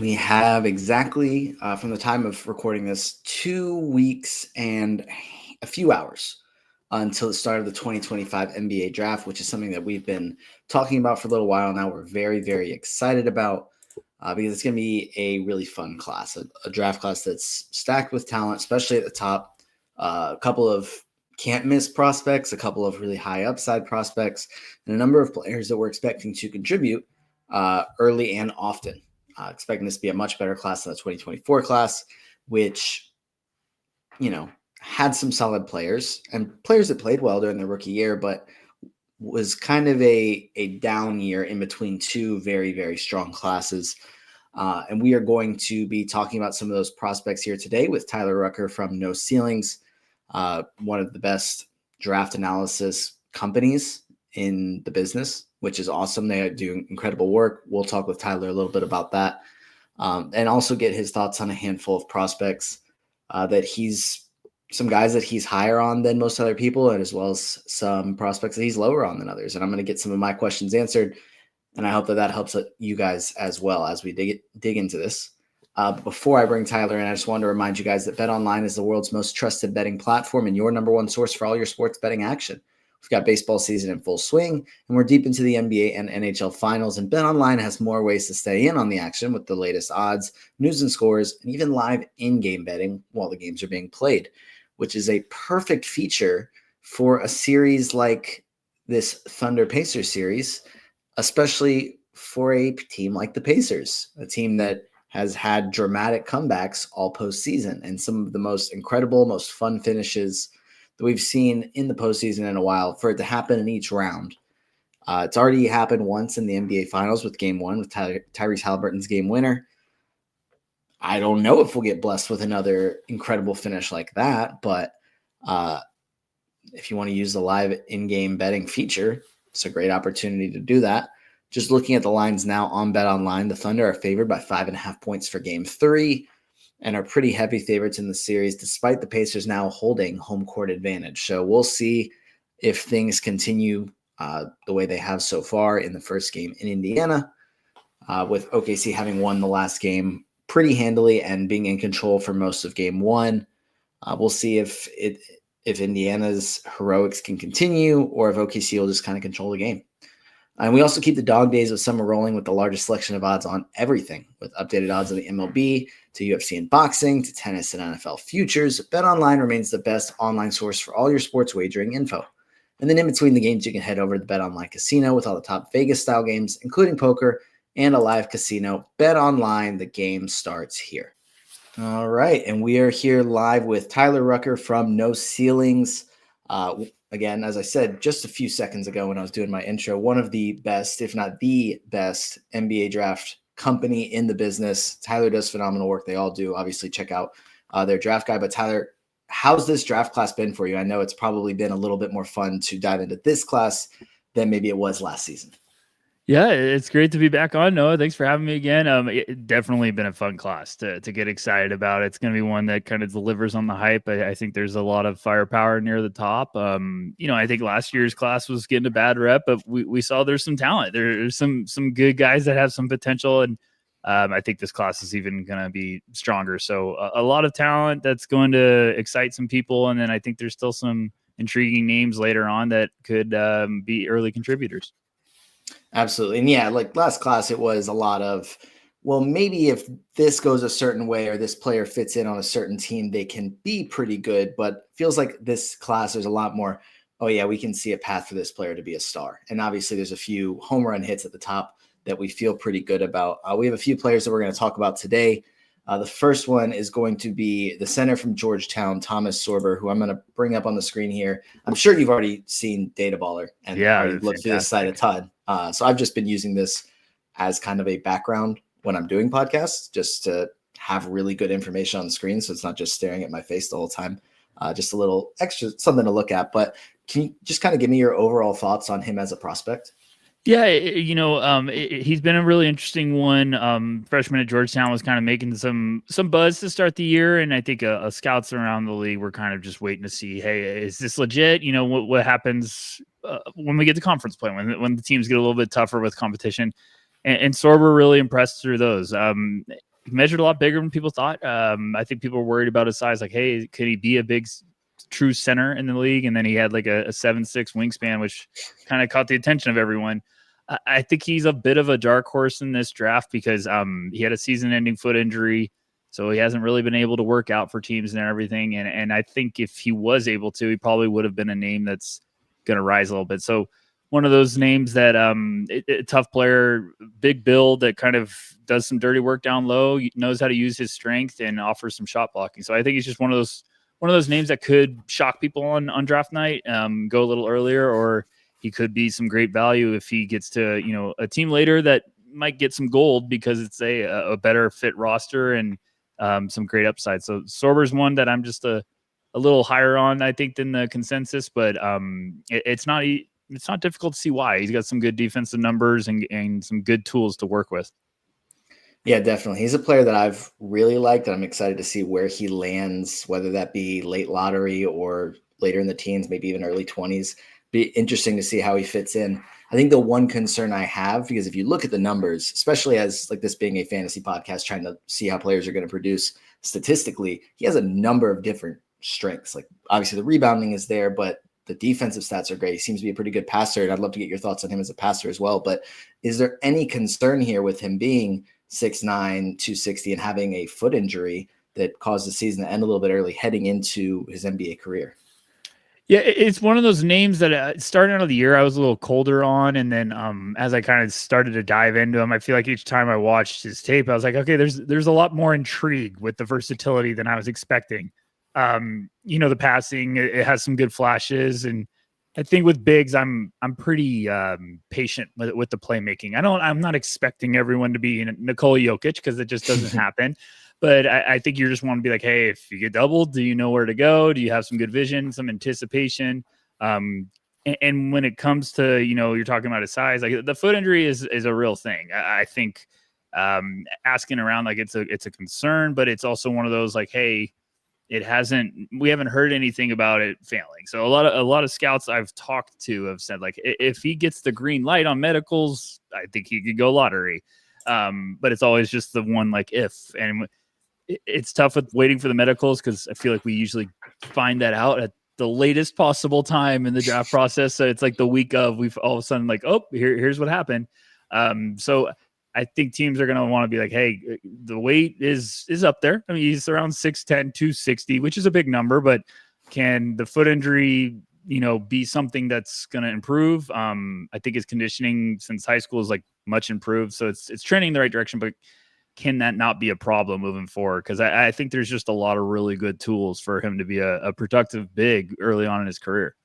We have exactly from the time of recording this 2 weeks and a few hours until the start of the 2025 NBA draft, which is something that we've been talking about for a little while now. We're very, very excited about because it's going to be a really fun class, a draft class that's stacked with talent, especially at the top. A couple of can't miss prospects, a couple of really high upside prospects, and a number of players that we're expecting to contribute early and often. Expecting this to be a much better class than the 2024 class, which, had some solid players and players that played well during their rookie year, but was kind of a down year in between two very, very strong classes. And we are going to be talking about some of those prospects here today with Tyler Rucker from No Ceilings, one of the best draft analysis companies in the business, which is awesome. They do incredible work. We'll talk with Tyler a little bit about that, and also get his thoughts on a handful of prospects some guys that he's higher on than most other people, and as well as some prospects that he's lower on than others. And I'm going to get some of my questions answered, and I hope that helps you guys as well as we dig into this. But before I bring Tyler in, I just wanted to remind you guys that BetOnline is the world's most trusted betting platform and your number one source for all your sports betting action. We've got baseball season in full swing, and we're deep into the NBA and NHL finals, and BetOnline has more ways to stay in on the action with the latest odds, news and scores, and even live in-game betting while the games are being played, which is a perfect feature for a series like this Thunder Pacers series, especially for a team like the Pacers, a team that has had dramatic comebacks all postseason and some of the most incredible, most fun finishes that we've seen in the postseason in a while. For it to happen in each round, it's already happened once in the NBA Finals with Game 1 with Tyrese Halliburton's game winner. I don't know if we'll get blessed with another incredible finish like that, but if you want to use the live in-game betting feature, it's a great opportunity to do that. Just looking at the lines now on BetOnline, the Thunder are favored by 5.5 points for Game 3 and are pretty heavy favorites in the series, despite the Pacers now holding home court advantage. So we'll see if things continue the way they have so far in the first game in Indiana, with OKC having won the last game pretty handily and being in control for most of Game 1. We'll see if Indiana's heroics can continue or if OKC will just kind of control the game. And we also keep the dog days of summer rolling with the largest selection of odds on everything, with updated odds on the MLB to UFC and boxing to tennis and NFL futures. BetOnline remains the best online source for all your sports wagering info. And then in between the games, you can head over to the BetOnline Casino with all the top Vegas-style games, including poker and a live casino. BetOnline, the game starts here. All right, and we are here live with Tyler Rucker from No Ceilings. Again, as I said just a few seconds ago when I was doing my intro, one of the best, if not the best, NBA draft company in the business. Tyler does phenomenal work. They all do. Obviously, check out their draft guide. But Tyler, how's this draft class been for you? I know it's probably been a little bit more fun to dive into this class than maybe it was last season. Yeah, it's great to be back on, Noah. Thanks for having me again. It definitely been a fun class to get excited about. It's going to be one that kind of delivers on the hype. I think there's a lot of firepower near the top. I think last year's class was getting a bad rep, but we saw there's some talent. There's some good guys that have some potential, and I think this class is even going to be stronger. So a lot of talent that's going to excite some people, and then I think there's still some intriguing names later on that could be early contributors. Absolutely. And yeah, like last class, it was a lot of, well, maybe if this goes a certain way or this player fits in on a certain team, they can be pretty good. But feels like this class, there's a lot more, oh yeah, we can see a path for this player to be a star. And obviously there's a few home run hits at the top that we feel pretty good about. We have a few players that we're going to talk about today. The first one is going to be the center from Georgetown, Thomas Sorber, who I'm going to bring up on the screen here. I'm sure you've already seen Data Baller and already looked through this site a ton. So I've just been using this as kind of a background when I'm doing podcasts, just to have really good information on the screen. So it's not just staring at my face the whole time, just a little extra something to look at. But can you just kind of give me your overall thoughts on him as a prospect? Yeah, he's been a really interesting one. Freshman at Georgetown was kind of making some buzz to start the year, and I think scouts around the league were kind of just waiting to see, hey, is this legit? What happens when we get to conference play, when the teams get a little bit tougher with competition, and Sorber really impressed through those. measured a lot bigger than people thought. I think people were worried about his size. Like, hey, could he be a big true center in the league? And then he had like a 7'6" wingspan, which kind of caught the attention of everyone. I think he's a bit of a dark horse in this draft because he had a season-ending foot injury, so he hasn't really been able to work out for teams and everything. And I think if he was able to, he probably would have been a name that's going to rise a little bit. So one of those names that tough player, big build that kind of does some dirty work down low, knows how to use his strength and offers some shot blocking. So I think he's just one of those names that could shock people on draft night, go a little earlier, or he could be some great value if he gets to, a team later that might get some gold because it's a better fit roster and some great upside. So Sorber's one that I'm just a little higher on, I think, than the consensus, but it's not difficult to see why. He's got some good defensive numbers and some good tools to work with. Yeah, definitely. He's a player that I've really liked, and I'm excited to see where he lands, whether that be late lottery or later in the teens, maybe even early 20s. Be interesting to see how he fits in. I think the one concern I have, because if you look at the numbers, especially as like this being a fantasy podcast, trying to see how players are going to produce statistically, he has a number of different strengths. Like obviously the rebounding is there, but the defensive stats are great. He seems to be a pretty good passer, and I'd love to get your thoughts on him as a passer as well. But is there any concern here with him being 6'9", 260 and having a foot injury that caused the season to end a little bit early heading into his NBA career? Yeah, it's one of those names that starting out of the year I was a little colder on, and then as I kind of started to dive into him, I feel like each time I watched his tape, I was like, okay, there's a lot more intrigue with the versatility than I was expecting. The passing, it has some good flashes, and I think with bigs, I'm pretty patient with the playmaking. I'm not expecting everyone to be Nikola Jokic because it just doesn't happen. But I think you just want to be like, hey, if you get doubled, do you know where to go? Do you have some good vision, some anticipation? And when it comes to, you're talking about his size, like the foot injury is a real thing. I think asking around, like it's a concern, but it's also one of those like, hey, we haven't heard anything about it failing. So a lot of scouts I've talked to have said like, if he gets the green light on medicals, I think he could go lottery. But it's always just the one like if, and it's tough with waiting for the medicals because I feel like we usually find that out at the latest possible time in the draft process. So it's like the week of, we've all of a sudden like, oh, here's what happened. So I think teams are going to want to be like, hey, the weight is up there. I mean, he's around 6'10", 260, which is a big number, but can the foot injury, be something that's going to improve? I think his conditioning since high school is like much improved. So it's trending in the right direction, but can that not be a problem moving forward? Because I think there's just a lot of really good tools for him to be a productive big early on in his career.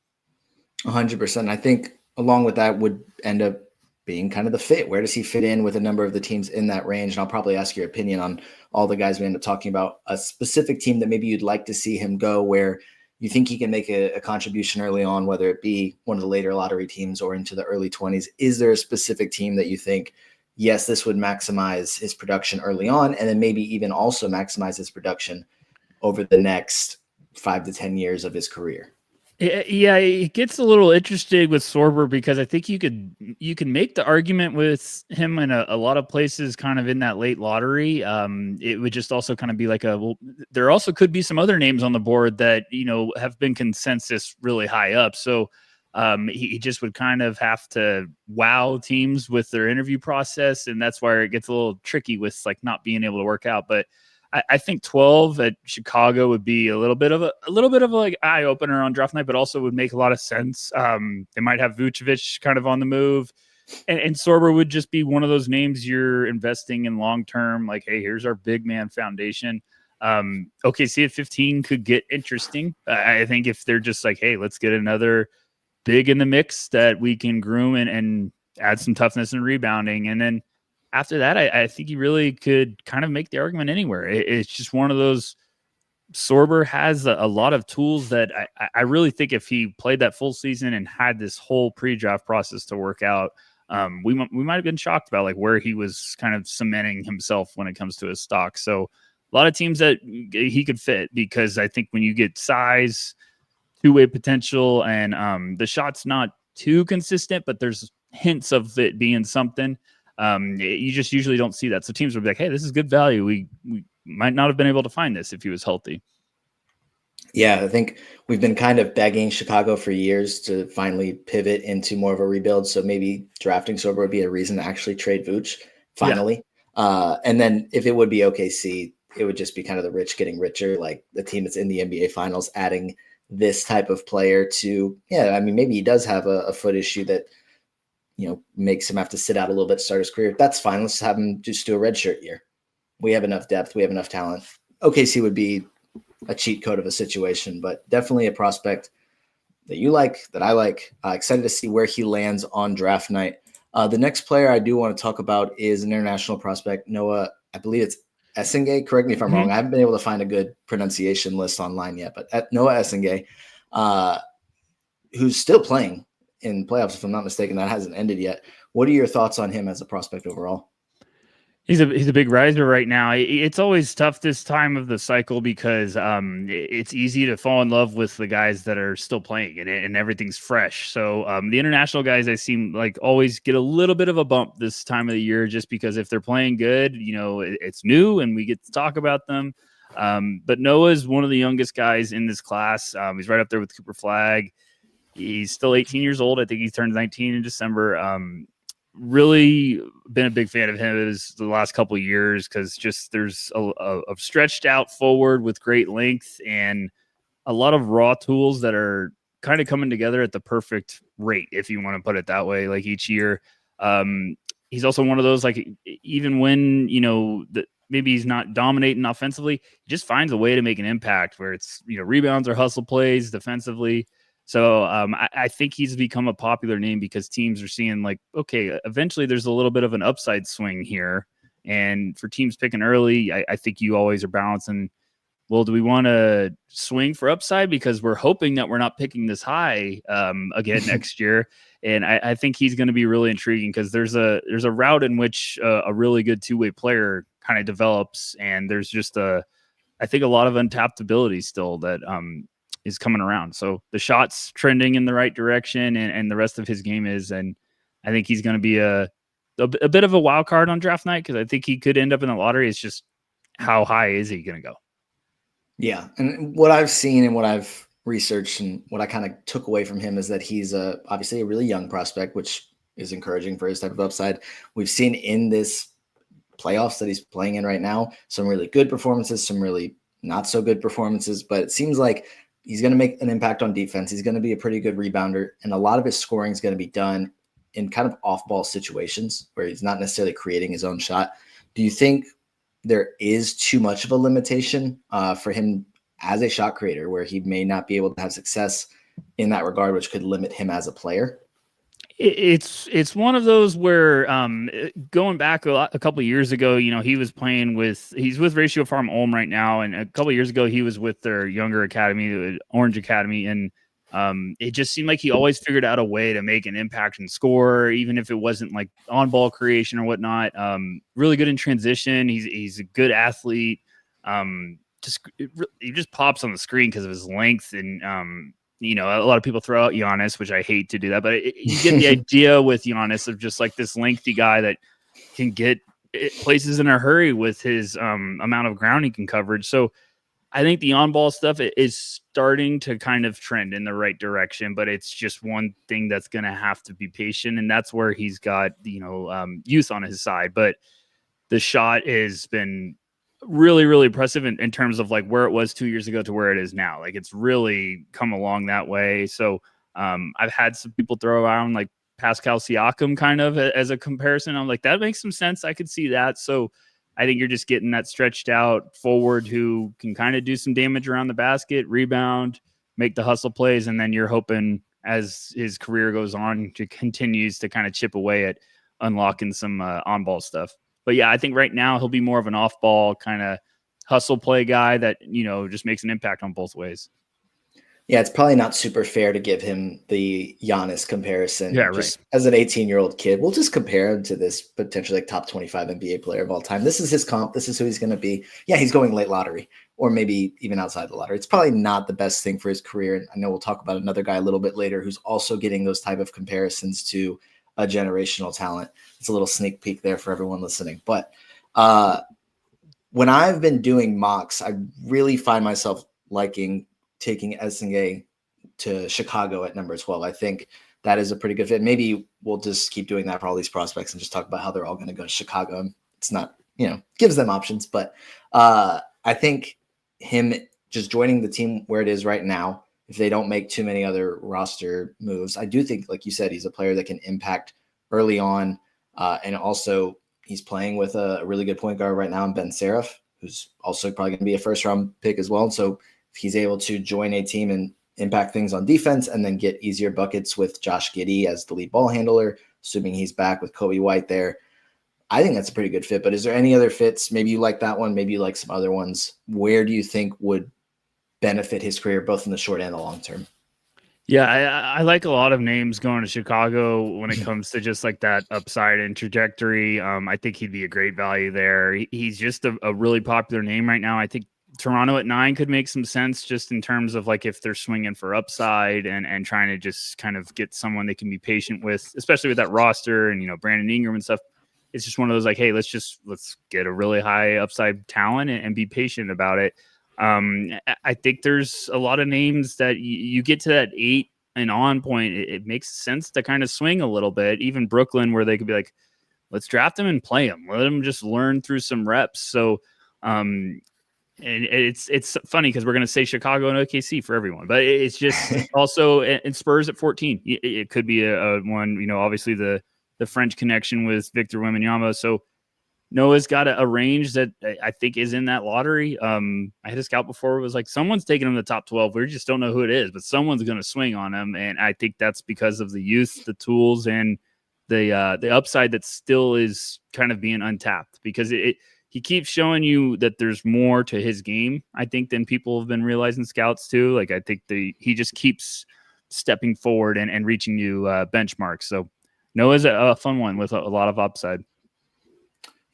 100%. I think along with that would end up being kind of the fit. Where does he fit in with a number of the teams in that range? And I'll probably ask your opinion on all the guys we end up talking about. A specific team that maybe you'd like to see him go where you think he can make a contribution early on, whether it be one of the later lottery teams or into the early 20s. Is there a specific team that you think, yes, this would maximize his production early on, and then maybe even also maximize his production over the next 5 to 10 years of his career? Yeah, it gets a little interesting with Sorber because I think you can make the argument with him in a lot of places kind of in that late lottery. It would just also kind of be like there also could be some other names on the board that, have been consensus really high up. So he just would kind of have to wow teams with their interview process. And that's where it gets a little tricky with like not being able to work out. But I think 12 at Chicago would be a little bit of a like eye opener on draft night, but also would make a lot of sense. They might have Vucevic kind of on the move, and Sorber would just be one of those names you're investing in long term. Like, hey, here's our big man foundation. OKC at 15 could get interesting. I think if they're just like, hey, let's get another big in the mix that we can groom and add some toughness and rebounding, and then after that, I think he really could kind of make the argument anywhere. It's just one of those. Sorber has a lot of tools that I really think if he played that full season and had this whole pre-draft process to work out, we might have been shocked about like where he was kind of cementing himself when it comes to his stock. So a lot of teams that he could fit because I think when you get size, two-way potential, and the shot's not too consistent, but there's hints of it being something. You just usually don't see that. So teams will be like, hey, this is good value. We might not have been able to find this if he was healthy. Yeah, I think we've been kind of begging Chicago for years to finally pivot into more of a rebuild. So maybe drafting Sorbo would be a reason to actually trade Vooch finally. Yeah. And then if it would be OKC, it would just be kind of the rich getting richer, like the team that's in the NBA Finals adding this type of player to, I mean, maybe he does have a foot issue that, makes him have to sit out a little bit to start his career. That's fine. Let's have him just do a redshirt year. We have enough depth. We have enough talent. OKC would be a cheat code of a situation, but definitely a prospect that you like, that I like. Excited to see where he lands on draft night. The next player I do want to talk about is an international prospect, Noah. I believe it's Essenge. Correct me if I'm wrong. I haven't been able to find a good pronunciation list online yet, but Noah Essenge, who's still playing in playoffs, if I'm not mistaken, that hasn't ended yet. What are your thoughts on him as a prospect overall? He's a big riser right now. It's always tough this time of the cycle because it's easy to fall in love with the guys that are still playing and everything's fresh. So the international guys, I seem like always get a little bit of a bump this time of the year just because if they're playing good, it's new and we get to talk about them. But Noah's one of the youngest guys in this class. He's right up there with Cooper Flagg. He's still 18 years old. I think he turns 19 in December. Really been a big fan of him the last couple of years because just there's a stretched out forward with great length and a lot of raw tools that are kind of coming together at the perfect rate, if you want to put it that way, like each year. He's also one of those, like, even when, maybe he's not dominating offensively, he just finds a way to make an impact where it's, rebounds or hustle plays defensively. So I think he's become a popular name because teams are seeing like, okay, eventually there's a little bit of an upside swing here. And for teams picking early, I think you always are balancing, well, do we want to swing for upside because we're hoping that we're not picking this high again next year? And I think he's going to be really intriguing because there's a route in which a really good two-way player kind of develops. And there's just I think a lot of untapped ability still that is coming around. So the shot's trending in the right direction and the rest of his game is, and I think he's going to be a bit of a wild card on draft night because I think he could end up in the lottery. It's just how high is he going to go? Yeah. And what I've seen and what I've researched and what I kind of took away from him is that he's obviously a really young prospect, which is encouraging for his type of upside. We've seen in this playoffs that he's playing in right now some really good performances, some really not so good performances, but it seems like he's going to make an impact on defense. He's going to be a pretty good rebounder, and a lot of his scoring is going to be done in kind of off-ball situations where he's not necessarily creating his own shot. Do you think there is too much of a limitation for him as a shot creator where he may not be able to have success in that regard, which could limit him as a player? It's one of those where going back a couple of years ago, he's with Ratio Farm Ulm right now, and a couple of years ago he was with their younger academy, Orange Academy, and it just seemed like he always figured out a way to make an impact and score, even if it wasn't like on ball creation or whatnot. Really good in transition. He's a good athlete. He just pops on the screen because of his length and a lot of people throw out Giannis, which I hate to do that, but you get the idea with Giannis of just like this lengthy guy that can get places in a hurry with his amount of ground he can coverage. So I think the on-ball stuff is starting to kind of trend in the right direction, but it's just one thing that's going to have to be patient, and that's where he's got youth on his side. But the shot has been really, really impressive in terms of like where it was 2 years ago to where it is now. Like it's really come along that way. So I've had some people throw around like Pascal Siakam kind of as a comparison. I'm like, that makes some sense. I could see that. So I think you're just getting that stretched out forward who can kind of do some damage around the basket, rebound, make the hustle plays. And then you're hoping as his career goes on to continues to kind of chip away at unlocking some on-ball stuff. But yeah, I think right now he'll be more of an off-ball kind of hustle play guy that, just makes an impact on both ways. Yeah, it's probably not super fair to give him the Giannis comparison. Yeah, just as an 18-year-old kid. We'll just compare him to this potentially like top 25 NBA player of all time. This is his comp. This is who he's going to be. Yeah, he's going late lottery or maybe even outside the lottery. It's probably not the best thing for his career. And I know we'll talk about another guy a little bit later who's also getting those type of comparisons to a generational talent. It's a little sneak peek there for everyone listening. But when I've been doing mocks, I really find myself liking taking Essinge to Chicago at number 12. I think that is a pretty good fit. Maybe we'll just keep doing that for all these prospects and just talk about how they're all going to go to Chicago. It's not, gives them options, but I think him just joining the team where it is right now, if they don't make too many other roster moves, I do think, like you said, he's a player that can impact early on. And also he's playing with a really good point guard right now in Ben Seraph, who's also probably going to be a first round pick as well. And so if he's able to join a team and impact things on defense and then get easier buckets with Josh Giddey as the lead ball handler, assuming he's back with Kobe White there, I think that's a pretty good fit. But is there any other fits? Maybe you like that one. Maybe you like some other ones. Where do you think would benefit his career, both in the short and the long term? Yeah, I like a lot of names going to Chicago when it comes to just like that upside and trajectory. I think he'd be a great value there. He's just a really popular name right now. I think Toronto at 9 could make some sense just in terms of like if they're swinging for upside and trying to just kind of get someone they can be patient with, especially with that roster and, Brandon Ingram and stuff. It's just one of those like, hey, let's get a really high upside talent and be patient about it. I think there's a lot of names that you get to that 8 and on point. It makes sense to kind of swing a little bit. Even Brooklyn, where they could be like, let's draft them and play them. Let them just learn through some reps. So, and it's funny because we're going to say Chicago and OKC for everyone, but it's just also in Spurs at 14. It could be a one, obviously the French connection with Victor Wembanyama. So Noah's got a range that I think is in that lottery. I had a scout before. It was like, someone's taking him to the top 12. We just don't know who it is, but someone's going to swing on him. And I think that's because of the youth, the tools, and the upside that still is kind of being untapped, because he keeps showing you that there's more to his game, I think, than people have been realizing, scouts too. Like, I think he just keeps stepping forward and reaching new benchmarks. So Noah's a fun one with a lot of upside.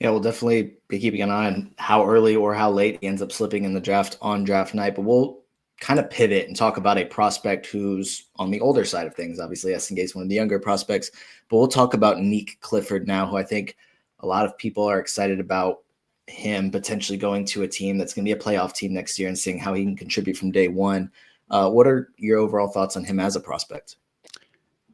Yeah, we'll definitely be keeping an eye on how early or how late he ends up slipping in the draft on draft night. But we'll kind of pivot and talk about a prospect who's on the older side of things. Obviously, Essinge is one of the younger prospects, but we'll talk about Nique Clifford now, who I think a lot of people are excited about him potentially going to a team that's going to be a playoff team next year and seeing how he can contribute from day one. What are your overall thoughts on him as a prospect?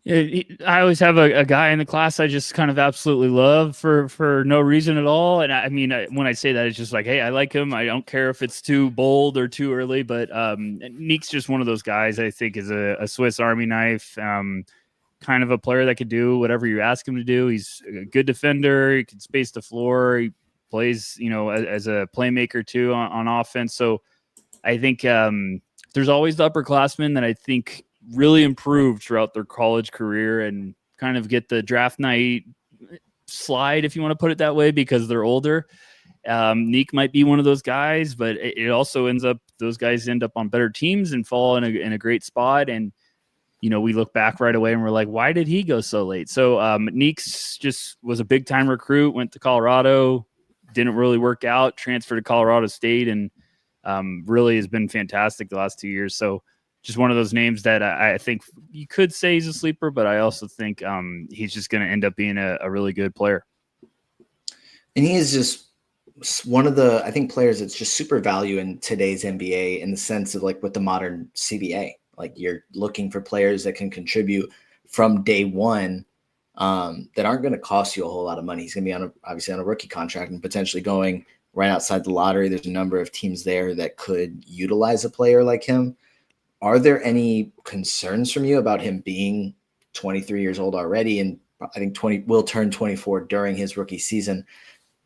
I always have a guy in the class I just kind of absolutely love for no reason at all. And I mean, when I say that, it's just like, hey, I like him. I don't care if it's too bold or too early, but Nique's just one of those guys I think is a Swiss Army knife, kind of a player that could do whatever you ask him to do. He's a good defender. He can space the floor. He plays, as a playmaker too on offense. So I think there's always the upperclassmen that I think really improved throughout their college career and kind of get the draft night slide, if you want to put it that way, because they're older. Nique might be one of those guys, but it also those guys end up on better teams and fall in a great spot. And, we look back right away and we're like, why did he go so late? So Nique's just was a big time recruit, went to Colorado, didn't really work out, transferred to Colorado State, and really has been fantastic the last 2 years. So just one of those names that I think you could say he's a sleeper, but I also think he's just going to end up being a really good player. And he is just one of the, I think, players that's just super value in today's NBA, in the sense of like with the modern CBA. Like, you're looking for players that can contribute from day one, that aren't going to cost you a whole lot of money. He's going to be obviously on a rookie contract and potentially going right outside the lottery. There's a number of teams there that could utilize a player like him. Are there any concerns from you about him being 23 years old already? And I think will turn 24 during his rookie season.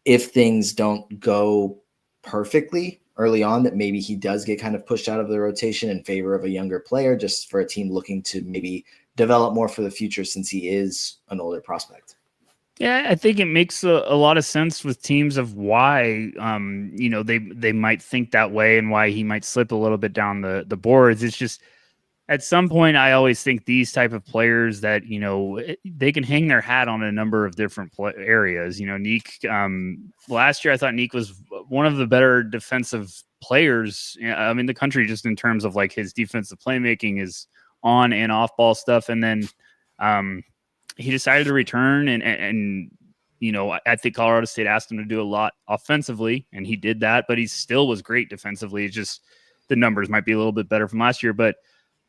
If things don't go perfectly early on, that maybe he does get kind of pushed out of the rotation in favor of a younger player, just for a team looking to maybe develop more for the future, since he is an older prospect. Yeah, I think it makes a lot of sense with teams of why, they might think that way and why he might slip a little bit down the boards. It's just, at some point, I always think these type of players that, they can hang their hat on a number of different areas. Nique, last year, I thought Nique was one of the better defensive players in the country, just in terms of like his defensive playmaking, is on and off ball stuff. And then he decided to return, and you know, I think Colorado State asked him to do a lot offensively, and he did that, but he still was great defensively. It's just the numbers might be a little bit better from last year, but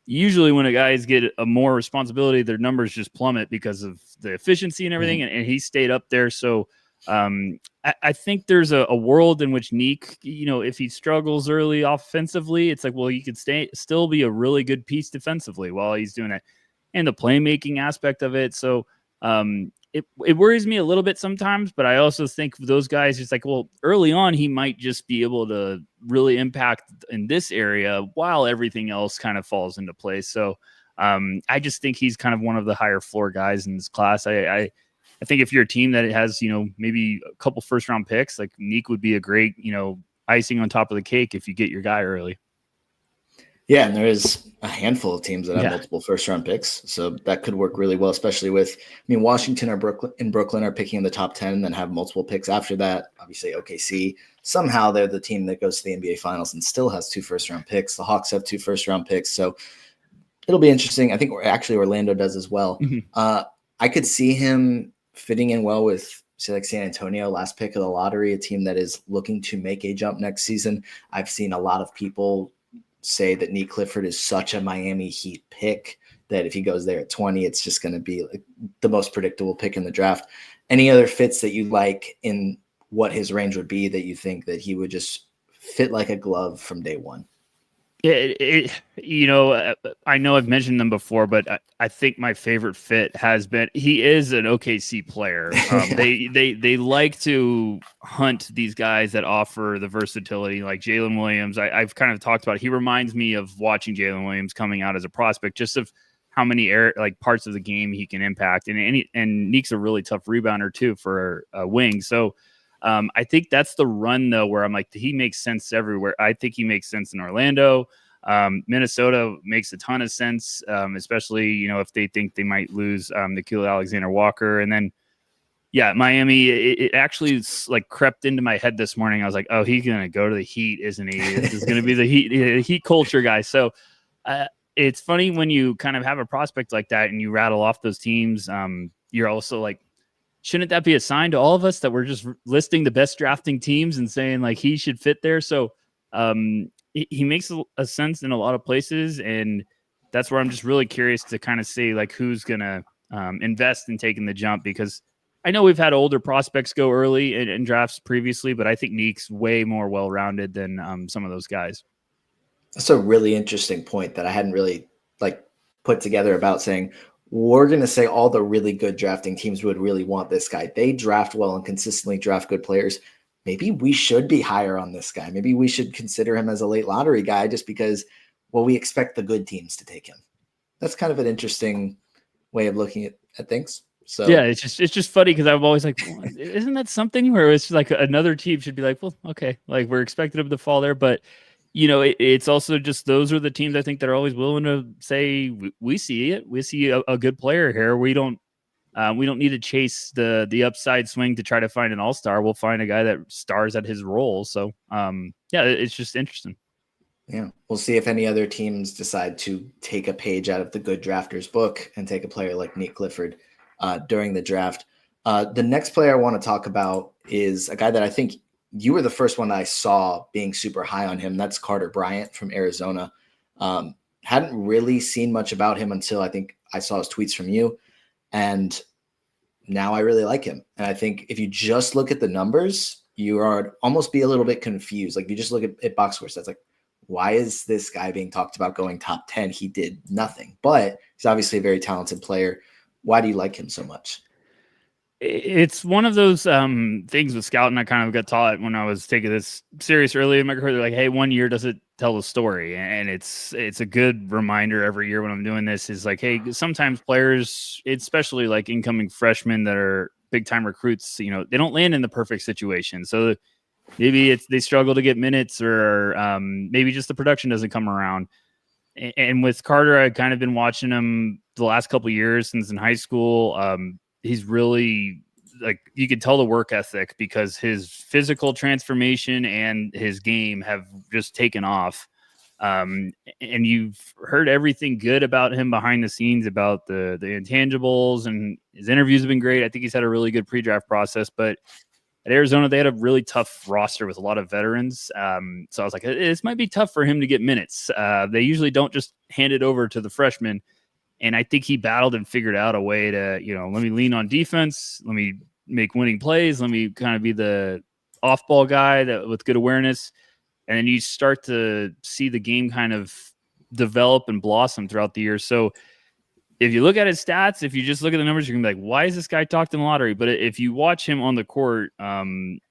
usually when a guys get a more responsibility, their numbers just plummet because of the efficiency and everything. And he stayed up there. So I think there's a world in which Nique, you know, if he struggles early offensively, it's like, well, you could still be a really good piece defensively while he's doing that, and the playmaking aspect of it. So it worries me a little bit sometimes, but I also think those guys, it's like, well, early on, he might just be able to really impact in this area while everything else kind of falls into place. So I just think he's kind of one of the higher floor guys in this class. I think if you're a team that has, you know, maybe a couple first round picks, like Nique would be a great, you know, icing on top of the cake if you get your guy early. Yeah, and there is a handful of teams that have multiple first-round picks, so that could work really well, especially with, I mean, Washington or Brooklyn are picking in the top 10 and then have multiple picks after that. Obviously, OKC, somehow they're the team that goes to the NBA Finals and still has 2 first-round picks. The Hawks have 2 first-round picks, so it'll be interesting. I think actually Orlando does as well. I could see him fitting in well with, say, like San Antonio, last pick of the lottery, a team that is looking to make a jump next season. I've seen a lot of people say that Nique Clifford is such a Miami Heat pick that if he goes there at 20, it's just going to be like the most predictable pick in the draft. Any other fits that you like in what his range would be that you think that he would just fit like a glove from day one? You know, I know I've mentioned them before, but I think my favorite fit has been, he is an OKC player. They like to hunt these guys that offer the versatility, like Jalen Williams. I've kind of talked about, he reminds me of watching Jalen Williams coming out as a prospect, just of how many parts of the game he can impact. And Nique's a really tough rebounder too for a wing. So I think that's the run though, where I'm like, he makes sense everywhere. I think he makes sense in Orlando. Minnesota makes a ton of sense, especially, you know, if they think they might lose Nickeil Alexander-Walker. And then, yeah, Miami, it actually like crept into my head this morning. I was like, oh, he's going to go to the Heat, isn't he? This is going to be the Heat culture guy. So it's funny when you kind of have a prospect like that and you rattle off those teams. You're also like, shouldn't that be a sign to all of us that we're just listing the best drafting teams and saying like he should fit there? So he makes a sense in a lot of places, and that's where I'm just really curious to kind of see like who's gonna invest in taking the jump, because I know we've had older prospects go early in drafts previously, but I think Nique's way more well-rounded than some of those guys. That's a really interesting point that I hadn't really like put together about saying, we're going to say all the really good drafting teams would really want this guy. They draft well and consistently draft good players. Maybe we should be higher on this guy. Maybe we should consider him as a late lottery guy just because, well, we expect the good teams to take him. That's kind of an interesting way of looking at things. So yeah, it's just funny because I'm always like, well, isn't that something where it's like another team should be like, well, okay, like we're expecting him to fall there, but you know, it's also just those are the teams I think that are always willing to say we see it, we see a good player here. We don't need to chase the upside swing to try to find an all-star. We'll find a guy that stars at his role. So yeah, it's just interesting. Yeah, we'll see if any other teams decide to take a page out of the good drafters book and take a player like Nique Clifford during the draft. The next player I want to talk about is a guy that I think you were the first one that I saw being super high on him. That's Carter Bryant from Arizona. Hadn't really seen much about him until I think I saw his tweets from you. And now I really like him. And I think if you just look at the numbers, you are almost be a little bit confused. Like if you just look at box score stats, like, why is this guy being talked about going top 10? He did nothing, but he's obviously a very talented player. Why do you like him so much? It's one of those things with scouting. I kind of got taught when I was taking this serious early in my career. They're like, hey, 1 year doesn't tell the story. And it's a good reminder every year when I'm doing this is like, hey, sometimes players, especially like incoming freshmen that are big time recruits, you know, they don't land in the perfect situation. So maybe they struggle to get minutes, or maybe just the production doesn't come around. And with Carter, I've kind of been watching him the last couple of years since in high school. He's really, like, you can tell the work ethic because his physical transformation and his game have just taken off. And you've heard everything good about him behind the scenes, about the intangibles, and his interviews have been great. I think he's had a really good pre-draft process, but at Arizona, they had a really tough roster with a lot of veterans. So I was like, this might be tough for him to get minutes. They usually don't just hand it over to the freshmen. And I think he battled and figured out a way to, let me lean on defense. Let me make winning plays. Let me kind of be the off-ball guy with good awareness. And then you start to see the game kind of develop and blossom throughout the year. So if you look at his stats, if you just look at the numbers, you can be like, why is this guy talked in the lottery? But if you watch him on the court,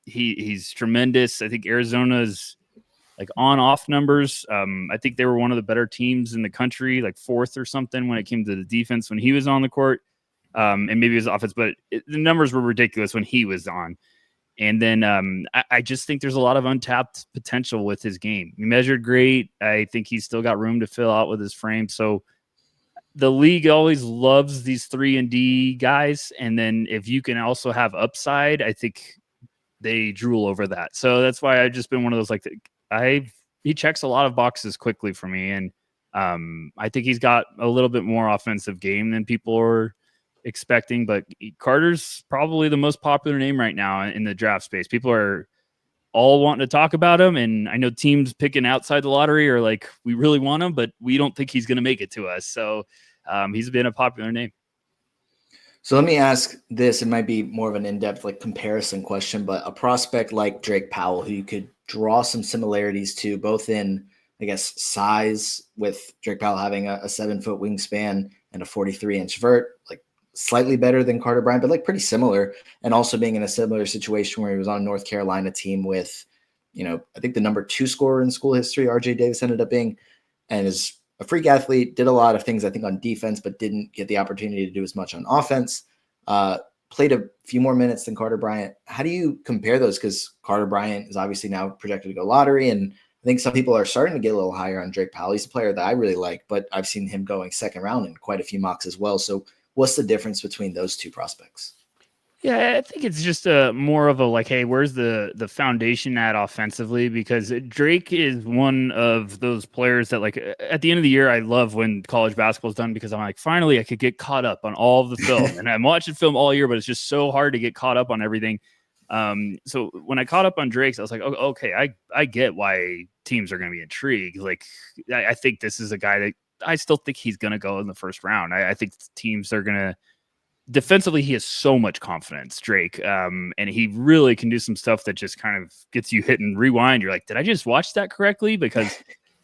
he's tremendous. I think Arizona's like on-off numbers. I think they were one of the better teams in the country, like fourth or something when it came to the defense when he was on the court. And maybe his offense, but the numbers were ridiculous when he was on. And then I just think there's a lot of untapped potential with his game. He measured great. I think he's still got room to fill out with his frame. So the league always loves these 3-and-D guys. And then if you can also have upside, I think they drool over that. So that's why I've just been one of those, like, he checks a lot of boxes quickly for me. And I think he's got a little bit more offensive game than people are expecting, but Carter's probably the most popular name right now in the draft space. People are all wanting to talk about him, and I know teams picking outside the lottery are like, we really want him, but we don't think he's going to make it to us. So he's been a popular name. So let me ask this. It might be more of an in-depth like comparison question, but a prospect like Drake Powell, who you could draw some similarities to, both in, I guess, size, with Drake Powell having a 7-foot wingspan and a 43-inch vert, like slightly better than Carter Bryant, but like pretty similar, and also being in a similar situation where he was on a North Carolina team with, I think the number 2 scorer in school history, RJ Davis ended up being, and is a freak athlete, did a lot of things, I think, on defense, but didn't get the opportunity to do as much on offense. Played a few more minutes than Carter Bryant. How do you compare those? Because Carter Bryant is obviously now projected to go lottery, and I think some people are starting to get a little higher on Drake Powell. He's a player that I really like, but I've seen him going second round in quite a few mocks as well. So what's the difference between those two prospects? Yeah, I think it's just more of a like, hey, where's the foundation at offensively? Because Drake is one of those players that, like, at the end of the year, I love when college basketball is done, because I'm like, finally, I could get caught up on all of the film. And I'm watching film all year, but it's just so hard to get caught up on everything. So when I caught up on Drake's, I was like, oh, okay, I get why teams are going to be intrigued. Like, I think this is a guy that I still think he's going to go in the first round. I think teams are going to. Defensively, he has so much confidence, Drake, and he really can do some stuff that just kind of gets you hit and rewind. You're like, did I just watch that correctly? Because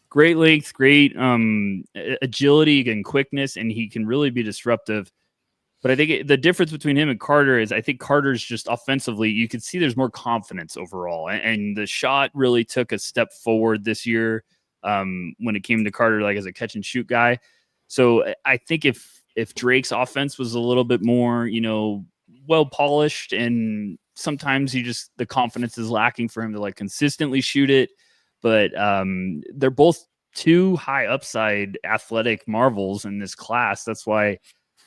great length, great agility and quickness, and he can really be disruptive. But I think the difference between him and Carter is, I think Carter's just offensively, you can see there's more confidence overall, and the shot really took a step forward this year when it came to Carter, like as a catch and shoot guy. So I think if Drake's offense was a little bit more, well polished, and sometimes the confidence is lacking for him to like consistently shoot it. But they're both two high upside athletic marvels in this class. That's why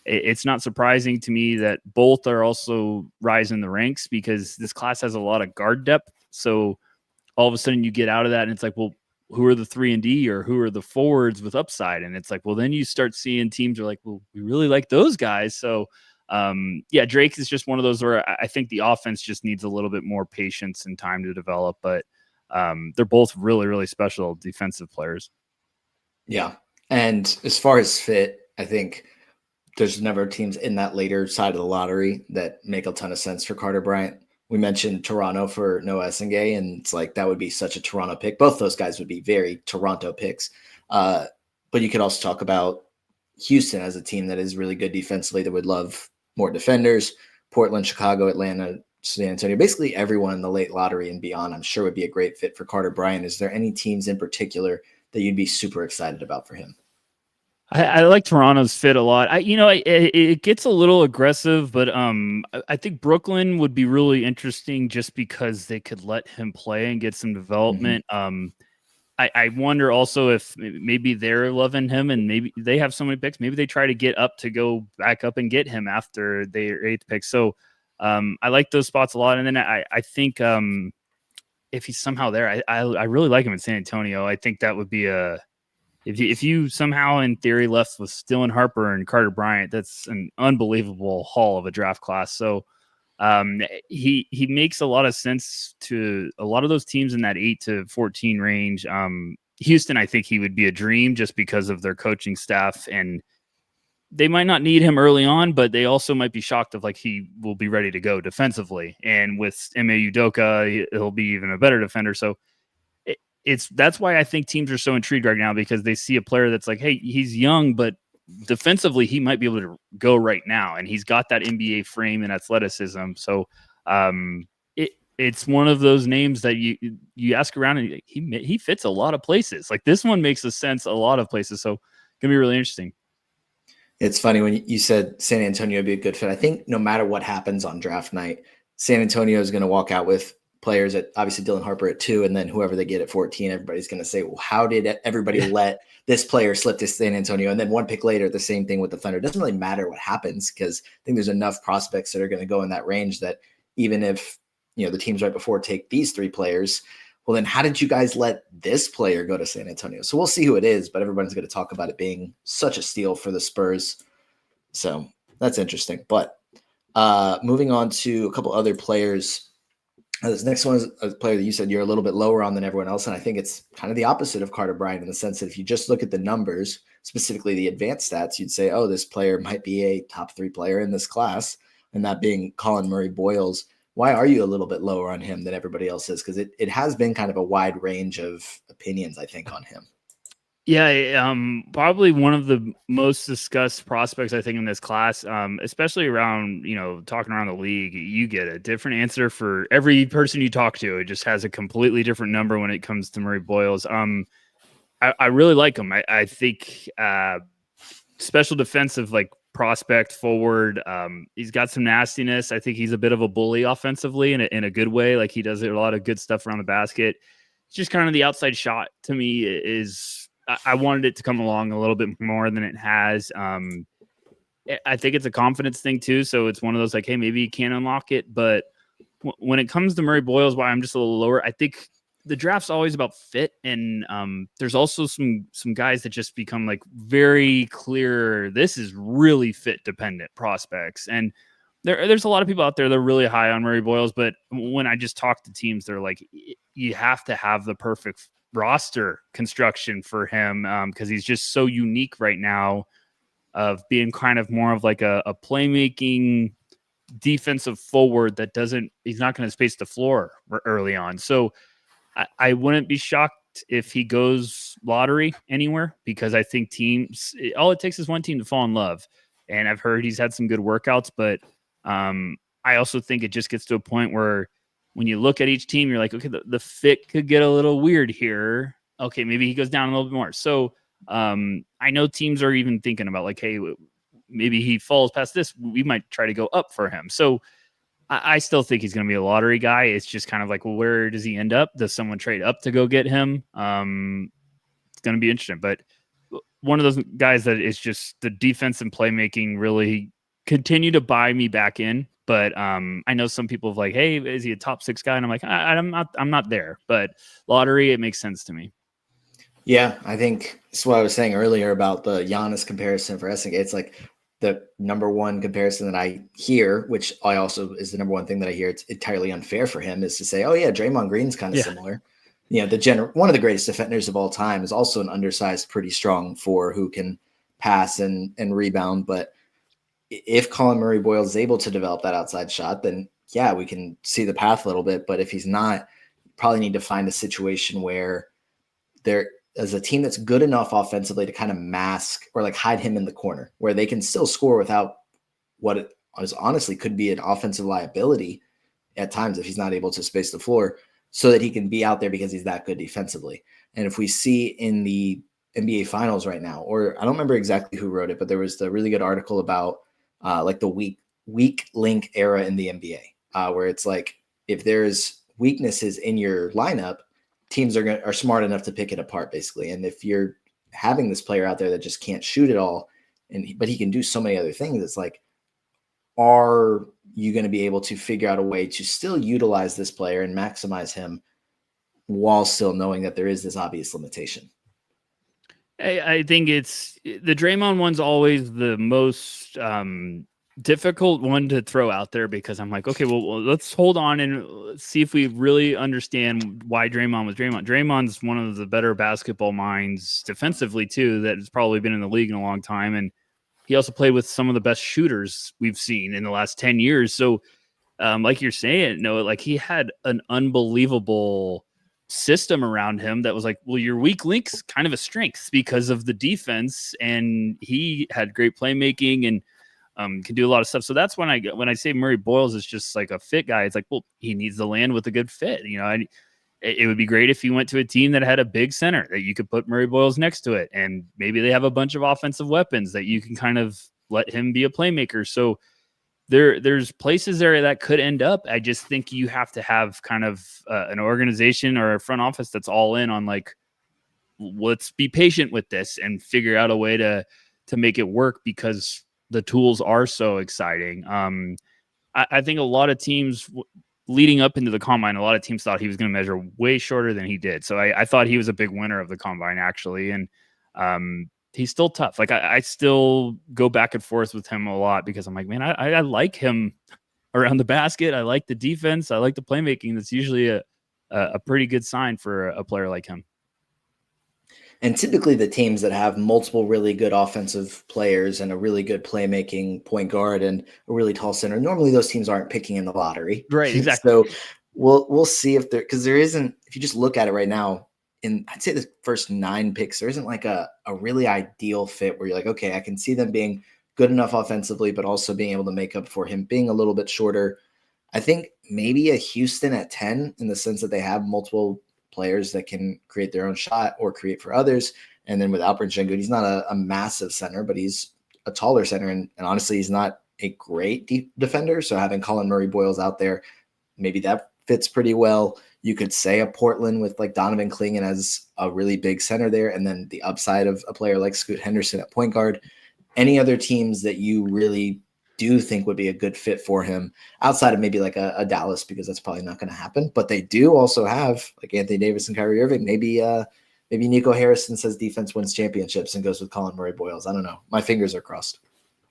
it's not surprising to me that both are also rising the ranks, because this class has a lot of guard depth. So all of a sudden you get out of that and it's like, well, who are the 3-and-D, or who are the forwards with upside? And it's like, well, then you start seeing teams are like, well, we really like those guys. So yeah, Drake is just one of those where I think the offense just needs a little bit more patience and time to develop, but they're both really, really special defensive players. Yeah. And as far as fit, I think there's never teams in that later side of the lottery that make a ton of sense for Carter Bryant. We mentioned Toronto for Noah Essengay, and it's like that would be such a Toronto pick. Both those guys would be very Toronto picks. But you could also talk about Houston as a team that is really good defensively, that would love more defenders. Portland, Chicago, Atlanta, San Antonio, basically everyone in the late lottery and beyond, I'm sure would be a great fit for Carter Bryant. Is there any teams in particular that you'd be super excited about for him? I like Toronto's fit a lot. It gets a little aggressive, but I think Brooklyn would be really interesting just because they could let him play and get some development. Mm-hmm. I wonder also if maybe they're loving him, and maybe they have so many picks. Maybe they try to get up to go back up and get him after their 8th pick. So I like those spots a lot. And then I think if he's somehow there, I really like him in San Antonio. I think that would be if you somehow in theory left with Dylan Harper and Carter Bryant, that's an unbelievable haul of a draft class. So he makes a lot of sense to a lot of those teams in that 8 to 14 range. Houston, I think he would be a dream just because of their coaching staff, and they might not need him early on, but they also might be shocked of like he will be ready to go defensively. And with Ime Udoka, he'll be even a better defender. So that's why I think teams are so intrigued right now, because they see a player that's like, hey, he's young, but defensively he might be able to go right now, and he's got that NBA frame and athleticism. So it's one of those names that you ask around and he fits a lot of places. Like this one makes a sense a lot of places. So it's gonna be really interesting. It's funny when you said San Antonio would be a good fit. I think no matter what happens on draft night, San Antonio is going to walk out with players at obviously Dylan Harper at 2, and then whoever they get at 14, everybody's going to say, well, how did everybody let this player slip to San Antonio? And then one pick later, the same thing with the Thunder. It doesn't really matter what happens, because I think there's enough prospects that are going to go in that range that even if, the teams right before take these 3 players, well, then how did you guys let this player go to San Antonio? So we'll see who it is, but everyone's going to talk about it being such a steal for the Spurs. So that's interesting. But moving on to a couple other players. This next one is a player that you said you're a little bit lower on than everyone else. And I think it's kind of the opposite of Carter Bryant, in the sense that if you just look at the numbers, specifically the advanced stats, you'd say, oh, this player might be a top 3 player in this class, and that being Collin Murray-Boyles. Why are you a little bit lower on him than everybody else is? Because it has been kind of a wide range of opinions, I think, on him. Yeah, probably one of the most discussed prospects, I think, in this class, especially around, talking around the league. You get a different answer for every person you talk to. It just has a completely different number when it comes to Murray-Boyles. I really like him. I think special defensive, like, prospect forward. He's got some nastiness. I think he's a bit of a bully offensively in a good way. Like, he does a lot of good stuff around the basket. It's just kind of the outside shot to me is. I wanted it to come along a little bit more than it has. I think it's a confidence thing too. So it's one of those like, hey, maybe you can't unlock it. But when it comes to Murray-Boyles, why I'm just a little lower, I think the draft's always about fit. And there's also some guys that just become like very clear. This is really fit dependent prospects. And there's a lot of people out there that are really high on Murray-Boyles. But when I just talk to teams, they're like, you have to have the perfect roster construction for him, because he's just so unique right now of being kind of more of like a playmaking defensive forward that he's not going to space the floor early on. So I wouldn't be shocked if he goes lottery anywhere, because I think all it takes is one team to fall in love. And I've heard he's had some good workouts, but I also think it just gets to a point where when you look at each team, you're like, okay, the fit could get a little weird here. Okay, maybe he goes down a little bit more. So I know teams are even thinking about like, hey, maybe he falls past this. We might try to go up for him. So I still think he's going to be a lottery guy. It's just kind of like, well, where does he end up? Does someone trade up to go get him? It's going to be interesting. But one of those guys that is just the defense and playmaking really continue to buy me back in. But I know some people have like, hey, is he a top 6 guy? And I'm like, I'm not there. But lottery, it makes sense to me. Yeah, I think that's what I was saying earlier about the Giannis comparison for Essendon. It's like the number one comparison that I hear, which I also is the number one thing that I hear. It's entirely unfair for him, is to say, oh yeah, Draymond Green's kind of similar. One of the greatest defenders of all time is also an undersized, pretty strong 4 who can pass and rebound. But if Collin Murray-Boyles is able to develop that outside shot, then yeah, we can see the path a little bit. But if he's not, probably need to find a situation where there is a team that's good enough offensively to kind of mask or like hide him in the corner, where they can still score without what it is honestly could be an offensive liability at times if he's not able to space the floor, so that he can be out there because he's that good defensively. And if we see in the NBA finals right now, or I don't remember exactly who wrote it, but there was the really good article about like the weak link era in the NBA, where it's like, if there's weaknesses in your lineup, teams are smart enough to pick it apart, basically. And if you're having this player out there that just can't shoot at all, but he can do so many other things, it's like, are you going to be able to figure out a way to still utilize this player and maximize him while still knowing that there is this obvious limitation? I think it's the Draymond one's always the most difficult one to throw out there because I'm like, okay, well, let's hold on and see if we really understand why Draymond was Draymond. Draymond's one of the better basketball minds defensively too that has probably been in the league in a long time, and he also played with some of the best shooters we've seen in the last 10 years. So, like you're saying, Noah, like he had an unbelievable system around him that was like, well, your weak link's kind of a strength because of the defense, and he had great playmaking and can do a lot of stuff. So that's when I say Murray-Boyles is just like a fit guy. It's like, well, he needs to land with a good fit. It would be great if he went to a team that had a big center that you could put Murray-Boyles next to it, and maybe they have a bunch of offensive weapons that you can kind of let him be a playmaker. So there's places there that could end up. I just think you have to have kind of an organization or a front office that's all in on like, let's be patient with this and figure out a way to make it work because the tools are so exciting. I think a lot of teams leading up into the combine, a lot of teams thought he was going to measure way shorter than he did. So I thought he was a big winner of the combine actually. And he's still tough. Like I still go back and forth with him a lot because I'm like, man, I like him around the basket. I like the defense. I like the playmaking. That's usually a pretty good sign for a player like him. And typically the teams that have multiple really good offensive players and a really good playmaking point guard and a really tall center, normally those teams aren't picking in the lottery. Right, exactly. So we'll see if because there isn't, if you just look at it right now, I'd say the first 9 picks, there isn't like a really ideal fit where you're like, okay, I can see them being good enough offensively, but also being able to make up for him being a little bit shorter. I think maybe a Houston at 10 in the sense that they have multiple players that can create their own shot or create for others. And then with Alperen Sengun, he's not a massive center, but he's a taller center. And honestly, he's not a great defender. So having Collin Murray-Boyles out there, maybe that fits pretty well. You could say a Portland with like Donovan Clingan as a really big center there. And then the upside of a player like Scoot Henderson at point guard. Any other teams that you really do think would be a good fit for him outside of maybe like a Dallas, because that's probably not going to happen. But they do also have like Anthony Davis and Kyrie Irving. Maybe Nico Harrison says defense wins championships and goes with Collin Murray-Boyles. I don't know. My fingers are crossed.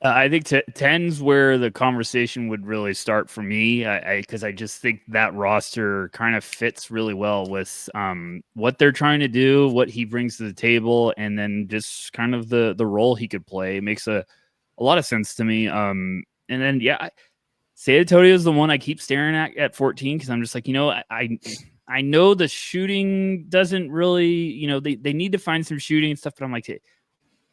I think 10's where the conversation would really start for me, because I just think that roster kind of fits really well with what they're trying to do, what he brings to the table, and then just kind of the role he could play. It makes a lot of sense to me. And then, yeah, San Antonio is the one I keep staring at 14 because I'm just like, I know the shooting doesn't really, they need to find some shooting and stuff, but I'm like,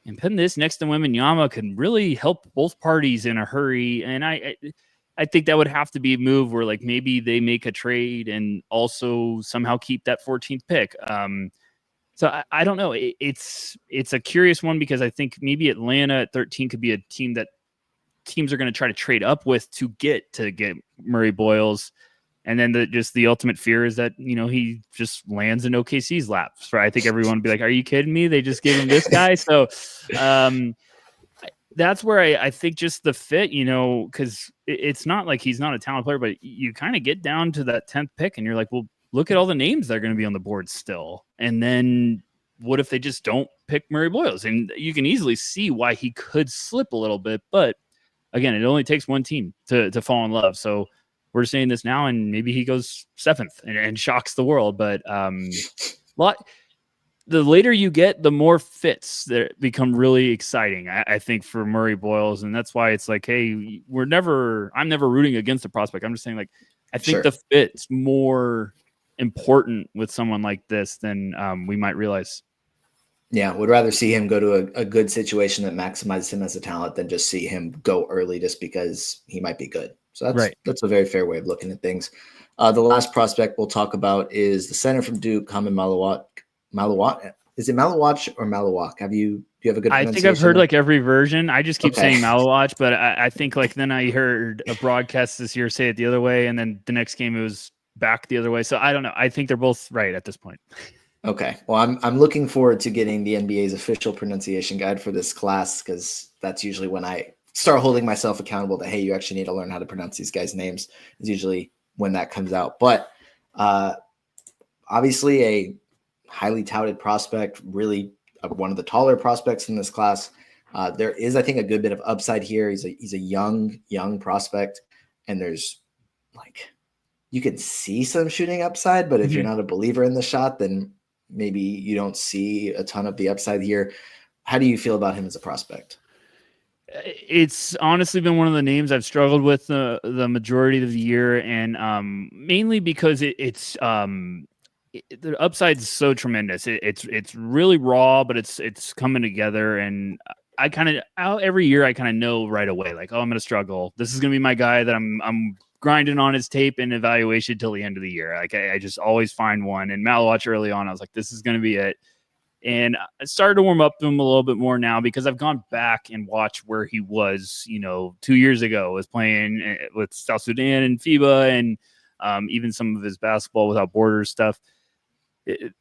and putting this next to Wembanyama can really help both parties in a hurry. And I think that would have to be a move where like maybe they make a trade and also somehow keep that 14th pick. So I don't know. It's a curious one because I think maybe Atlanta at 13 could be a team that teams are going to try to trade up with to get Murray-Boyles. And then the ultimate fear is that, he just lands in OKC's laps. Right? I think everyone would be like, are you kidding me? They just gave him this guy. So that's where I think just the fit, because it's not like he's not a talented player, but you kind of get down to that 10th pick and you're like, well, look at all the names that are going to be on the board still. And then what if they just don't pick Murray-Boyles? And you can easily see why he could slip a little bit. But again, it only takes one team to fall in love. So we're saying this now, and maybe he goes 7th and shocks the world. But the later you get, the more fits that become really exciting, I think, for Murray-Boyles. And that's why it's like, hey, I'm never rooting against the prospect. I'm just saying, like, I think the fit's more important with someone like this than we might realize. Yeah, would rather see him go to a good situation that maximizes him as a talent than just see him go early just because he might be good. So that's a very fair way of looking at things. The last prospect we'll talk about is the center from Duke, Collin Murray-Boyles. Is it Malawach or Malawach? Do you have a good pronunciation? I think I've heard like every version. I just keep saying Malawach, but I think like then I heard a broadcast this year say it the other way, and then the next game it was back the other way. So I don't know. I think they're both right at this point. Okay. Well, I'm looking forward to getting the NBA's official pronunciation guide for this class, because that's usually when I start holding myself accountable that, hey, you actually need to learn how to pronounce these guys' names. Is usually when that comes out. But obviously a highly touted prospect, really one of the taller prospects in this class. There is, I think, a good bit of upside here. He's a young prospect, and there's like you can see some shooting upside, but if you're not a believer in the shot, then maybe you don't see a ton of the upside here. How do you feel about him as a prospect? It's honestly been one of the names I've struggled with the majority of the year, and mainly because the upside's so tremendous. It's really raw, but it's coming together, and I kind of every year I kind of know right away, like, oh, I'm gonna struggle. This is gonna be my guy that I'm grinding on his tape and evaluation till the end of the year. Like I just always find one. And Malawatch early on, I was like, this is gonna be it. And I started to warm up to him a little bit more now because I've gone back and watched where he was, 2 years ago, was playing with South Sudan and FIBA, and even some of his basketball without borders stuff.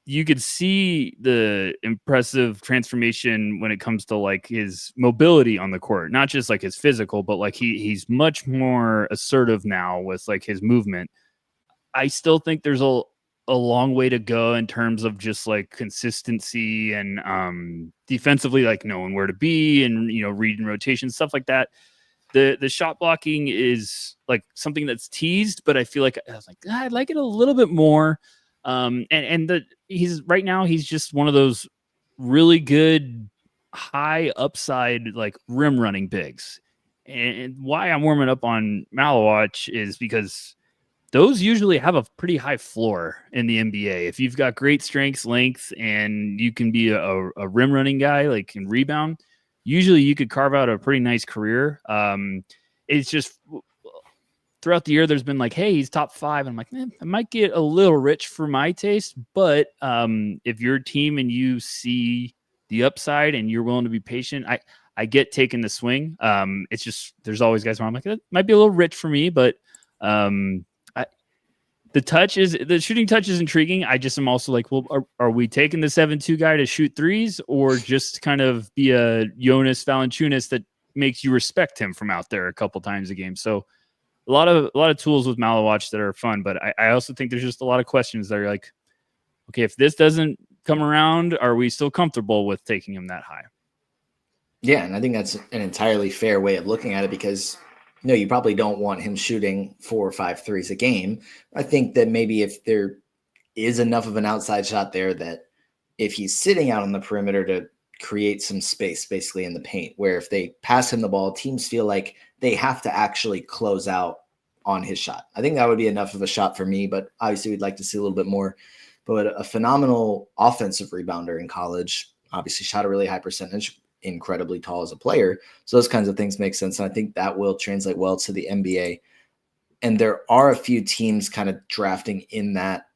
You could see the impressive transformation when it comes to like his mobility on the court, not just like his physical, but like he's much more assertive now with like his movement. I still think there's a long way to go in terms of just like consistency and defensively, like knowing where to be and reading rotation, stuff like that. The shot blocking is like something that's teased, but I feel like I was like, I'd like it a little bit more. He's right now he's just one of those really good high upside like rim running bigs. And why I'm warming up on Malawatch is because those usually have a pretty high floor in the NBA. If you've got great strengths, length, and you can be a rim running guy, like can rebound, usually you could carve out a pretty nice career. It's just throughout the year, there's been like, hey, he's top 5. And I'm like, man, I might get a little rich for my taste. But if you're a team and you see the upside and you're willing to be patient, I get taking the swing. It's just there's always guys where I'm like, it might be a little rich for me, but the shooting touch is intriguing. I just am also like, well, are we taking the 7-2 guy to shoot threes or just kind of be a Jonas Valanciunas that makes you respect him from out there a couple times a game? So a lot of tools with Malawatch that are fun, but I also think there's just a lot of questions that are like, okay, if this doesn't come around, are we still comfortable with taking him that high? Yeah, and I think that's an entirely fair way of looking at it because no, you probably don't want him shooting 4 or 5 threes a game. I think that maybe if there is enough of an outside shot there that if he's sitting out on the perimeter to create some space basically in the paint, where if they pass him the ball, teams feel like they have to actually close out on his shot. I think that would be enough of a shot for me, but obviously we'd like to see a little bit more. But a phenomenal offensive rebounder in college, obviously shot a really high percentage, incredibly tall as a player. So those kinds of things make sense. And I think that will translate well to the NBA. And there are a few teams kind of drafting in that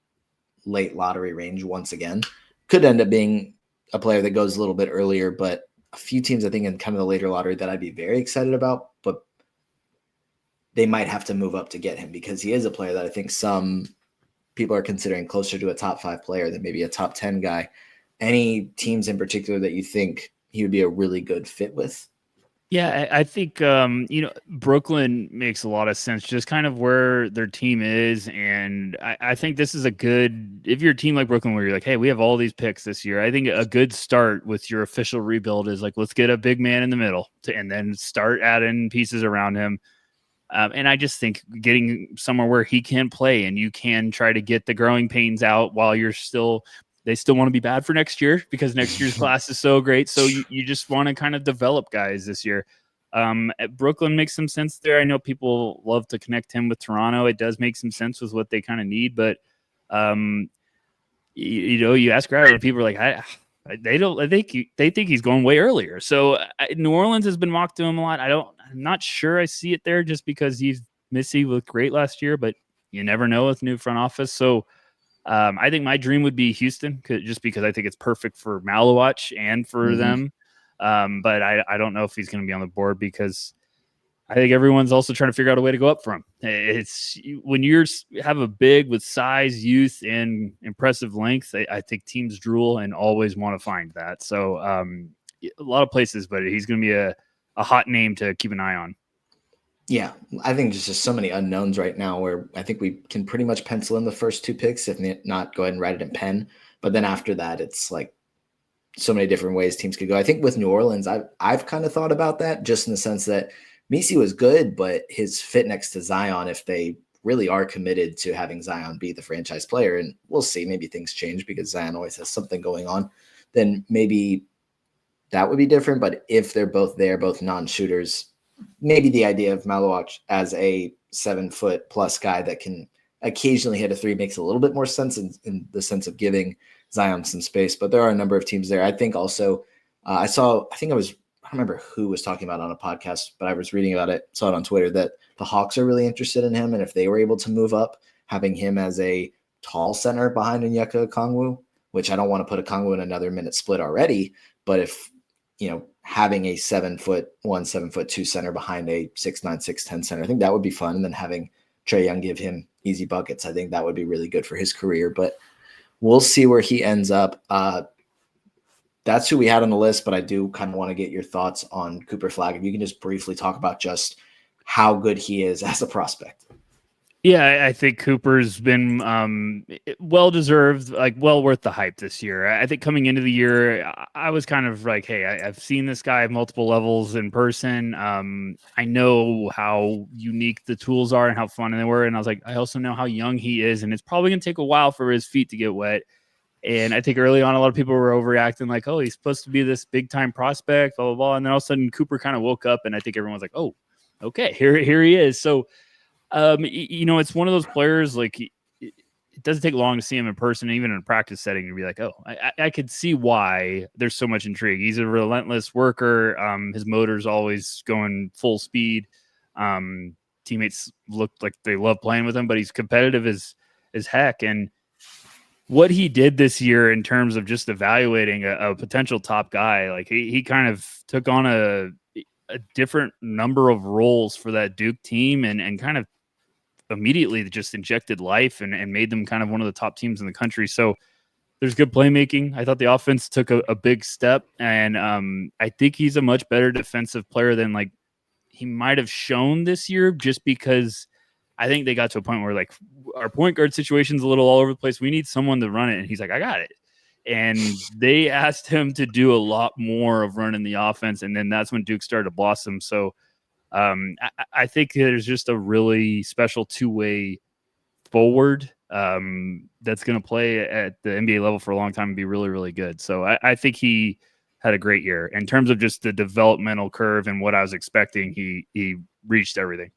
late lottery range once again. Could end up being a player that goes a little bit earlier, but a few teams I think in kind of the later lottery that I'd be very excited about, but they might have to move up to get him because he is a player that I think some people are considering closer to a top 5 player than maybe a top 10 guy. Any teams in particular that you think he would be a really good fit with? Yeah, I think Brooklyn makes a lot of sense, just kind of where their team is, and I think this is a good if you're a team like Brooklyn where you're like, hey, we have all these picks this year. I think a good start with your official rebuild is like, let's get a big man in the middle, and then start adding pieces around him. And I just think getting somewhere where he can play and you can try to get the growing pains out while they still want to be bad for next year because next year's class is so great. So you just want to kind of develop guys this year. Brooklyn makes some sense there. I know people love to connect him with Toronto. It does make some sense with what they kind of need, but you ask around and people are like, they think he's going way earlier. So New Orleans has been mocked to him a lot. I'm not sure I see it there just because Missy looked great last year, but you never know with new front office. So I think my dream would be Houston just because I think it's perfect for Malawatch and for them. But I don't know if he's going to be on the board because I think everyone's also trying to figure out a way to go up for him. It's when you have a big with size, youth, and impressive length, I think teams drool and always want to find that. So a lot of places, but he's going to be a hot name to keep an eye on. Yeah, I think there's just so many unknowns right now where I think we can pretty much pencil in the first two picks, if not go ahead and write it in pen. But then after that, it's like so many different ways teams could go. I think with New Orleans, I've kind of thought about that just in the sense that Messi was good, but his fit next to Zion, if they really are committed to having Zion be the franchise player, and we'll see, maybe things change because Zion always has something going on, then maybe that would be different. But if they're both there, both non-shooters, maybe the idea of Malawach as a 7-foot plus guy that can occasionally hit a three makes a little bit more sense in the sense of giving Zion some space. But there are a number of teams there. I think also I don't remember who was talking about it on a podcast, but I was reading about it, saw it on Twitter that the Hawks are really interested in him. And if they were able to move up, having him as a tall center behind Onyeka Okongwu, which I don't want to put Okongwu in another minute split already, but if having a 7'1", 7'2" center behind a 6'9", 6'10" center, I think that would be fun. And then having Trae Young give him easy buckets, I think that would be really good for his career. But we'll see where he ends up. That's who we had on the list, but I do kind of want to get your thoughts on Cooper Flagg. If you can just briefly talk about just how good he is as a prospect. Yeah, I think Cooper's been well deserved, like well worth the hype this year. I think coming into the year, I was kind of like, hey, I've seen this guy at multiple levels in person. I know how unique the tools are and how fun they were. And I was like, I also know how young he is, and it's probably going to take a while for his feet to get wet. And I think early on, a lot of people were overreacting, like, oh, he's supposed to be this big time prospect, blah, blah, blah. And then all of a sudden, Cooper kind of woke up, and I think everyone was like, oh, okay, here he is. So, it's one of those players, like, it doesn't take long to see him in person, even in a practice setting, to be like, oh, I could see why there's so much intrigue. He's a relentless worker. His motor's always going full speed. Teammates look like they love playing with him, but he's competitive as heck. And what he did this year in terms of just evaluating a potential top guy, like he kind of took on a different number of roles for that Duke team and kind of immediately just injected life and made them kind of one of the top teams in the country. So there's good playmaking. I thought the offense took a big step, and I think he's a much better defensive player than like he might have shown this year, just because I think they got to a point where like our point guard situation's a little all over the place. We need someone to run it. And he's like, I got it. And they asked him to do a lot more of running the offense. And then that's when Duke started to blossom. So I think there's just a really special two-way forward that's going to play at the NBA level for a long time and be really, really good. So I think he had a great year in terms of just the developmental curve and what I was expecting. He reached everything.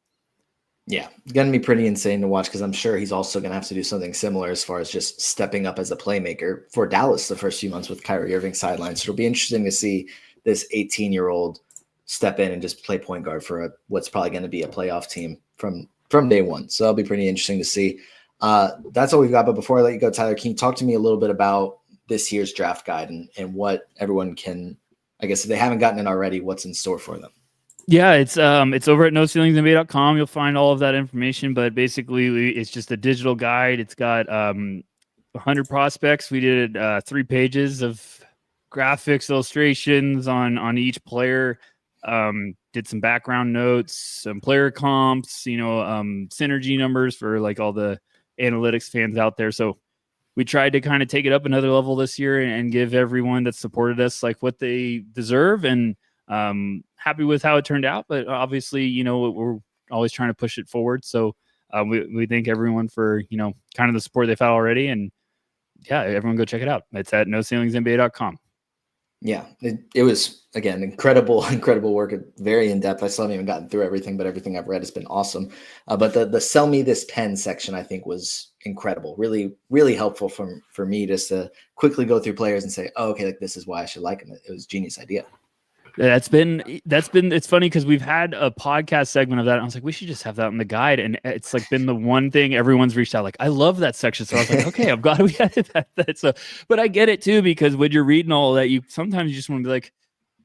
Yeah, going to be pretty insane to watch because I'm sure he's also going to have to do something similar as far as just stepping up as a playmaker for Dallas the first few months with Kyrie Irving sidelines. So it'll be interesting to see this 18-year-old step in and just play point guard for what's probably going to be a playoff team from day one. So that'll be pretty interesting to see. That's all we've got. But before I let you go, Tyler, can you talk to me a little bit about this year's draft guide and what everyone can, I guess if they haven't gotten it already, what's in store for them? Yeah, it's over at noceilingsnba.com. You'll find all of that information, but basically it's just a digital guide. It's got 100 prospects. We did 3 pages of graphics, illustrations on each player. Did some background notes, some player comps, synergy numbers for like all the analytics fans out there. So we tried to kind of take it up another level this year and give everyone that supported us like what they deserve, and happy with how it turned out. But obviously, we're always trying to push it forward. So we thank everyone for, kind of the support they've had already. And yeah, everyone go check it out. It's at noceilingsnba.com. Yeah, it was, again, incredible work. Very in-depth. I still haven't even gotten through everything, but everything I've read has been awesome. But the sell me this pen section, I think, was incredible. Really, really helpful for me just to quickly go through players and say, oh, okay, like this is why I should like him. It was a genius idea. That's been it's funny because we've had a podcast segment of that. I was like, we should just have that in the guide. And it's like been the one thing everyone's reached out, like, I love that section. So I was like, okay, I'm glad we added that. So, but I get it too, because when you're reading all of that, you sometimes just want to be like,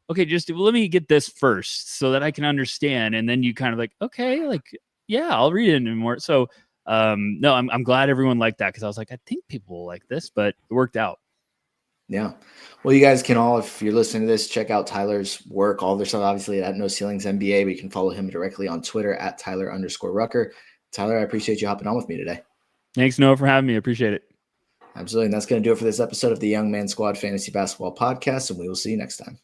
okay, just let me get this first so that I can understand. And then you kind of like, okay, like, yeah, I'll read it anymore. So no, I'm glad everyone liked that, because I was like, I think people will like this, but it worked out. Yeah. Well, you guys can all, if you're listening to this, check out Tyler's work, all their stuff, obviously at No Ceilings NBA, but you can follow him directly on Twitter at Tyler_Rucker. Tyler, I appreciate you hopping on with me today. Thanks, Noah, for having me. I appreciate it. Absolutely. And that's going to do it for this episode of the Young Man Squad Fantasy Basketball Podcast. And we will see you next time.